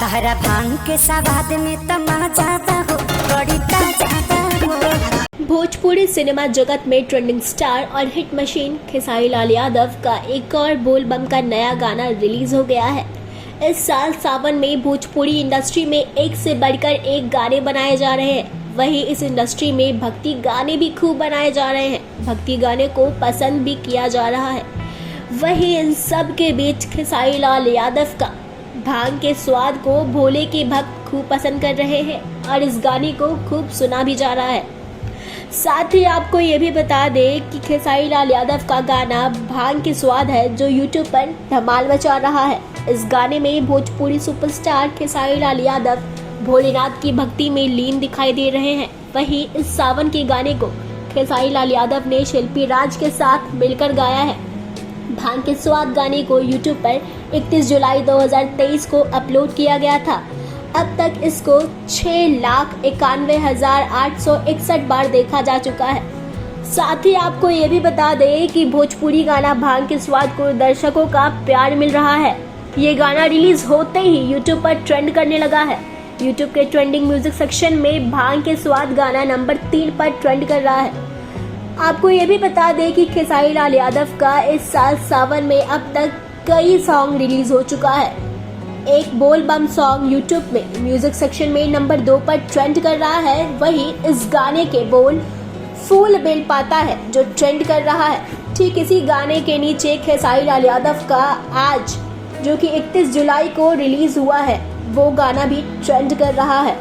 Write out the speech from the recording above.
तहरा भांग के सवाद में तमाचा हो बड़ी ताजा हो। भोजपुरी सिनेमा जगत में ट्रेंडिंग स्टार और हिट मशीन खेसारी लाल यादव का एक और बोल बम का नया गाना रिलीज हो गया है। इस साल सावन में भोजपुरी इंडस्ट्री में एक से बढ़कर एक गाने बनाए जा रहे हैं। वहीं इस इंडस्ट्री में भक्ति गाने भी खूब बनाए जा रहे हैं। भक्ति गाने को पसंद भी किया जा रहा है। वहीं इन सब के बीच खेसारी लाल यादव का भांग के स्वाद को भोले के भक्त खूब पसंद कर रहे हैं और इस गाने को खूब सुना भी जा रहा है। साथ ही आपको ये भी बता दें कि खेसारी लाल यादव का गाना भांग के स्वाद है जो यूट्यूब पर धमाल मचा रहा है। इस गाने में भोजपुरी सुपरस्टार खेसारी लाल यादव भोलेनाथ की भक्ति में लीन दिखाई दे रहे हैं। वहीं इस सावन के गाने को खेसारी लाल यादव ने शिल्पी राज के साथ मिलकर गाया है। भांग के स्वाद गाने को यूट्यूब पर 31 जुलाई 2023 को अपलोड किया गया था। अब तक इसको 6,91,861 बार देखा जा चुका है। साथ ही आपको ये भी बता दें कि भोजपुरी गाना भांग के स्वाद को दर्शकों का प्यार मिल रहा है। ये गाना रिलीज होते ही यूट्यूब पर ट्रेंड करने लगा है। यूट्यूब के ट्रेंडिंग म्यूजिक सेक्शन में भांग के स्वाद गाना नंबर 3 पर ट्रेंड कर रहा है। आपको ये भी बता दें कि खेसारी लाल यादव का इस साल सावन में अब तक कई सॉन्ग रिलीज हो चुका है। एक बोल बम सॉन्ग यूट्यूब में म्यूजिक सेक्शन में नंबर 2 पर ट्रेंड कर रहा है। वहीं इस गाने के बोल फूल बेल पाता है जो ट्रेंड कर रहा है। ठीक इसी गाने के नीचे खेसारी लाल यादव का आज जो कि 31 जुलाई को रिलीज हुआ है वो गाना भी ट्रेंड कर रहा है।